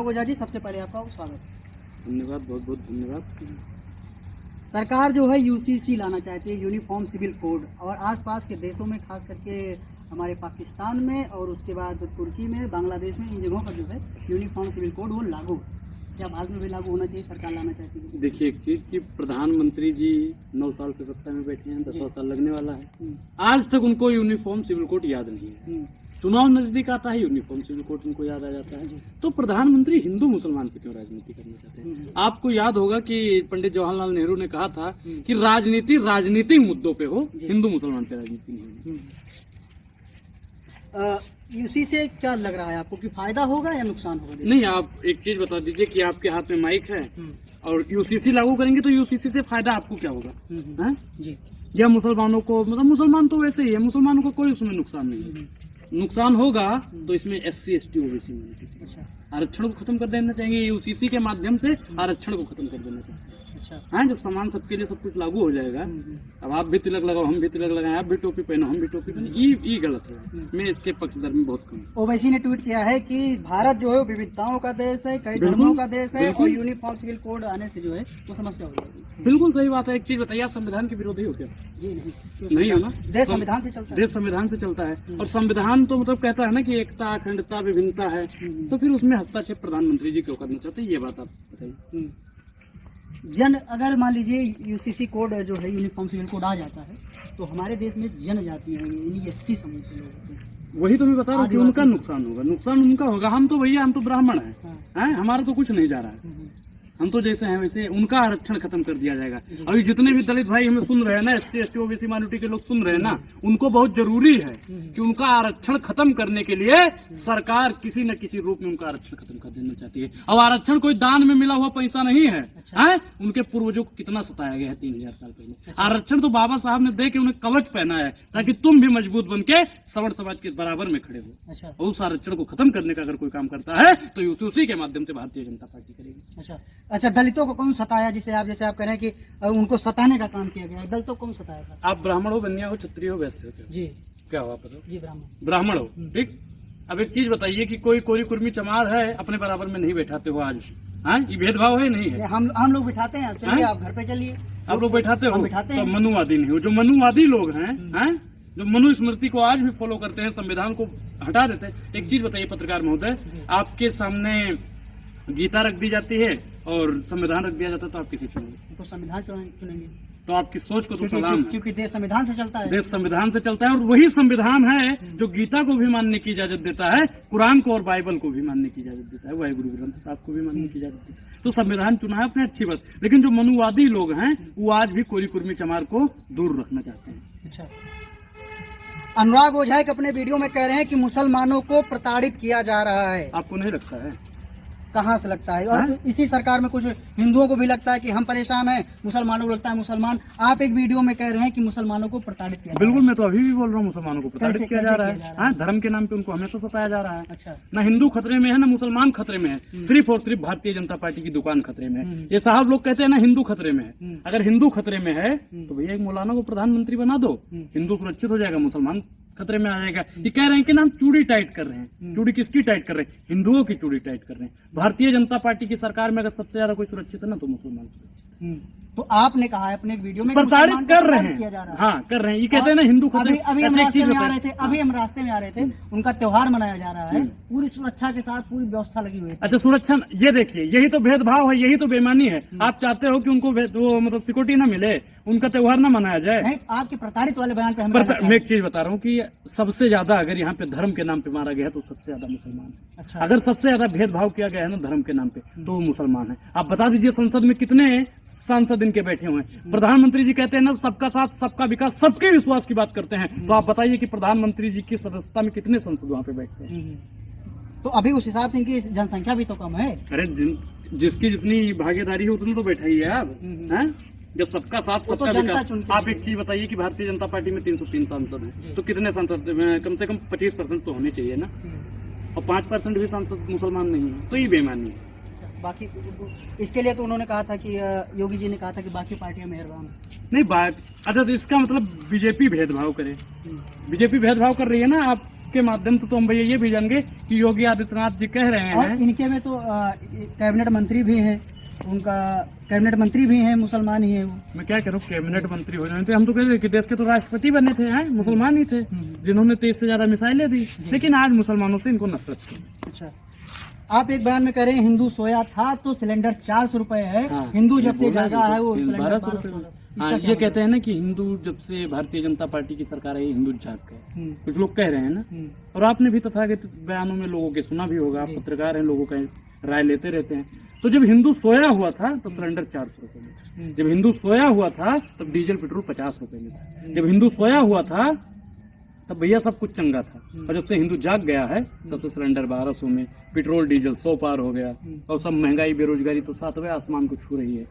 ओझा जी, सबसे पहले आपका स्वागत। धन्यवाद, बहुत बहुत धन्यवाद। सरकार जो है यूसीसी लाना चाहती है, यूनिफॉर्म सिविल कोड, और आसपास के देशों में, खास करके हमारे पाकिस्तान में और उसके बाद तुर्की में, बांग्लादेश में, इन जगहों पर जो है यूनिफॉर्म सिविल कोड वो लागू, क्या भारत में भी लागू होना चाहिए? सरकार लाना चाहती है। देखिए, एक चीज कि प्रधानमंत्री जी 9 साल से सत्ता में बैठे हैं, 10वां साल लगने वाला है। आज तक उनको यूनिफॉर्म सिविल कोड याद नहीं है। चुनाव नजदीक आता है, यूनिफॉर्म सिविल कोड उनको याद आ जाता है। तो प्रधानमंत्री हिंदू मुसलमान पे क्यों राजनीति करना चाहते हैं? आपको याद होगा कि पंडित जवाहरलाल नेहरू ने कहा था कि राजनीति राजनीतिक मुद्दों पे हो, हिंदू मुसलमान पे राजनीति नहीं होगी। यूसी से क्या लग रहा है आपको कि फायदा होगा या नुकसान होगा? नहीं, आप एक चीज बता दीजिए कि आपके हाथ में माइक है और यूसीसी लागू करेंगे तो यूसीसी से फायदा आपको क्या होगा? जी, या मुसलमानों को, मतलब मुसलमान तो वैसे ही है, मुसलमानों को कोई उसमें नुकसान नहीं है। नुकसान होगा तो इसमें SC ST OBC आरक्षण को खत्म कर देना चाहिए। यूसीसी के माध्यम से आरक्षण को खत्म कर देना चाहिए। हाँ, जब समान सबके लिए सब कुछ लागू हो जाएगा, अब आप भी तिलक लगाओ, हम भी तिलक लगाएं, आप भी टोपी पहनो, हम भी टोपी पहनो, ये गलत है। मैं इसके पक्षधर में बहुत कम। ओवैसी ने ट्वीट किया है कि भारत जो है विविधताओं का देश है, कई धर्मों का देश है, और यूनिफॉर्म सिविल कोड आने से जो है वो समस्या हो जाएगी। बिल्कुल सही बात है। एक चीज बताइए, आप संविधान के विरोधी हो क्या? जी नहीं हो ना। देश संविधान से चलता है। देश संविधान से चलता है, और संविधान तो मतलब कहता है ना कि एकता, अखंडता, विभिन्नता है। तो फिर उसमें हस्तक्षेप प्रधानमंत्री जी क्यों करना चाहते हैं? ये बात आप बताइए। अगर मान लीजिए यूसीसी कोड जो है, यूनिफॉर्म सिविल कोड आ जाता है, तो हमारे देश में जनजाति है, ST समूह के लोग होते हैं। वही तो मैं बता रहा हूँ कि उनका नुकसान होगा। नुकसान उनका होगा। हम तो भैया, हम तो ब्राह्मण हैं, हमारा तो कुछ नहीं जा रहा है। हम तो जैसे हैं वैसे, उनका आरक्षण खत्म कर दिया जाएगा। अभी जितने भी दलित भाई हमें सुन रहे हैं ना, SC ST OBC माइनॉरिटी के लोग सुन रहे हैं ना, उनको बहुत जरूरी है कि उनका आरक्षण खत्म करने के लिए सरकार किसी न किसी रूप में उनका आरक्षण खत्म कर देना चाहती है। अब आरक्षण कोई दान में मिला हुआ पैसा नहीं है। उनके पूर्वजों को कितना सताया गया है 3000 साल पहले। आरक्षण तो बाबा साहब ने दे के उन्हें कवच पहना है, ताकि तुम भी मजबूत बन के सवर्ण समाज के बराबर में खड़े हो। और उस आरक्षण को खत्म करने का अगर कोई काम करता है तो यूसीसी के माध्यम से भारतीय जनता पार्टी करेगी। अच्छा, दलितों को कौन सताया? जिसे आप कह रहे हैं कि उनको सताने का काम किया गया, दलितों को कौन सताया था? आप ब्राह्मण हो, बनिया हो, क्षत्रिय हो, वैश्य हो, जी क्या हो आप बताओ? जी, ब्राह्मण हो, ठीक। अब एक चीज बताइए कि कोई कोरी कुर्मी चमार है, अपने बराबर में नहीं बैठाते हो आज? हाँ, ये भेदभाव है नहीं है? हम लोग बिठाते हैं। चलिए, आप घर पे चलिए। आप लोग बैठाते हो? तो मनुवादी नहीं हो। जो मनुवादी लोग हैं, जो मनु स्मृति को आज भी फॉलो करते हैं, संविधान को हटा देते हैं। एक चीज बताइए पत्रकार महोदय, आपके सामने गीता रख दी जाती है और संविधान रख दिया जाता है, तो आप किसे चुनेंगे? तो संविधान चुनेंगे। तो आपकी सोच को तो सलाम, क्योंकि देश संविधान से चलता है। देश संविधान से चलता है, और वही संविधान है जो गीता को भी मानने की इजाजत देता है, कुरान को और बाइबल को भी मानने की इजाजत देता है, वाहिगुरु ग्रंथ साहब को भी मानने की इजाजत देता है। तो संविधान चुना है अपने, अच्छी बात। लेकिन जो मनुवादी लोग हैं वो आज भी कोरी कुर्मी चमार को दूर रखना चाहते हैं। अच्छा, अनुराग ओझा अपने वीडियो में कह रहे हैं कि मुसलमानों को प्रताड़ित किया जा रहा है। आपको नहीं लगता है? कहाँ से लगता है? और इसी सरकार में कुछ हिंदुओं को भी लगता है कि हम परेशान हैं, मुसलमानों को लगता है मुसलमान। आप एक वीडियो में कह रहे हैं कि मुसलमानों को प्रताड़ित किया। बिल्कुल, मैं तो अभी भी बोल रहा हूँ, मुसलमानों को प्रताड़ित किया जा रहा है। हाँ, धर्म के नाम पे उनको हमेशा सताया जा रहा है। अच्छा, ना हिंदू खतरे में है, ना मुसलमान खतरे में है, सिर्फ और सिर्फ भारतीय जनता पार्टी की दुकान खतरे में है। ये साहब लोग कहते हैं ना हिंदू खतरे में है। अगर हिंदू खतरे में है तो भैया एक मौलाना को प्रधानमंत्री बना दो, हिंदू सुरक्षित हो जाएगा, मुसलमान खतरे में आ जाएगा। ये कह रहे हैं कि ना हम चूड़ी टाइट कर रहे हैं। चूड़ी किसकी टाइट कर रहे हैं? हिंदुओं की चूड़ी टाइट कर रहे हैं। भारतीय जनता पार्टी की सरकार में अगर सबसे ज्यादा कोई सुरक्षित है ना, तो मुसलमान सुरक्षित है। तो आपने कहा है अपने वीडियो में प्रताड़ित कर रहे हैं। हाँ, कर रहे हैं। ये कहते हैं ना हिंदू खतरे। अभी हम रास्ते में आ रहे थे, उनका त्योहार मनाया जा रहा है, पूरी सुरक्षा के साथ पूरी व्यवस्था लगी हुई है। अच्छा, सुरक्षा, ये देखिए, यही तो भेदभाव है, यही तो बेईमानी है। आप चाहते हो कि उनको वो मतलब सिक्योरिटी ना मिले, उनका त्योहार ना मनाया जाए। नहीं, आपके प्रताड़ित वाले बयान पे मैं एक चीज बता रहा हूँ कि सबसे ज्यादा अगर यहाँ पे धर्म के नाम पे मारा गया है तो सबसे ज्यादा मुसलमान है। अच्छा। अगर सबसे ज्यादा भेदभाव किया गया है ना धर्म के नाम पे, तो वो मुसलमान है। आप बता दीजिए, संसद में कितने सांसद इनके बैठे हुए हैं? प्रधानमंत्री जी कहते हैं ना सबका साथ सबका विकास, सबके विश्वास की बात करते हैं। तो आप बताइए कि प्रधानमंत्री जी की सदस्यता में कितने सांसद वहाँ पे बैठते हैं? तो अभी उस हिसाब से इनकी जनसंख्या भी तो कम है। अरे जिसकी जितनी भागीदारी है उतनी तो बैठाई है आप। जब सबका साथ सबका विकास। आप एक चीज बताइए कि भारतीय जनता पार्टी में 303 सांसद हैं, तो कितने सांसद? कम से कम 25% तो होने चाहिए ना, और 5% भी सांसद मुसलमान नहीं है, तो ये बेईमानी है। बाकी इसके लिए तो उन्होंने कहा था कि योगी जी ने कहा था कि बाकी पार्टियां मेहरबान नहीं। अच्छा, तो इसका मतलब बीजेपी भेदभाव करे? बीजेपी भेदभाव कर रही है ना। आप के माध्यम से तो हम भैया ये भी जानेंगे कि योगी आदित्यनाथ जी कह रहे और हैं। इनके में तो कैबिनेट मंत्री भी हैं, उनका कैबिनेट मंत्री भी हैं, मुसलमान ही है वो। मैं क्या करूँ, कैबिनेट मंत्री हो जाते हम तो कहते हैं कि देश के तो राष्ट्रपति बने थे, हैं मुसलमान ही थे जिन्होंने 23 से ज्यादा मिसाइलें दी, लेकिन आज मुसलमानों से इनको नफरत थी। अच्छा, आप एक बयान में कह रहे हैं हिंदू सोया था तो सिलेंडर 400 रुपए है, हाँ, हिंदू जब से बोला जागा है वो सिलेंडर 1200 रुपए। हाँ, ये कहते हैं ना कि हिंदू जब से भारतीय जनता पार्टी की सरकार आई, हिंदू जाग गए, कुछ लोग कह रहे हैं ना। और आपने भी तथाकथित बयानों में लोगों के सुना भी होगा, आप पत्रकार हैं, लोगों का राय लेते रहते हैं। तो जब हिंदू सोया हुआ था तब सिलेंडर 400 रुपए में था, जब हिंदू सोया हुआ था तब डीजल पेट्रोल 50 रुपए में था, जब हिंदू सोया हुआ था तब भैया सब कुछ चंगा था। और जब से हिंदू जाग गया है तब से सिलेंडर 1200 में, पेट्रोल डीजल 100 पार हो गया, और सब महंगाई बेरोजगारी तो 7वें आसमान को छू रही है।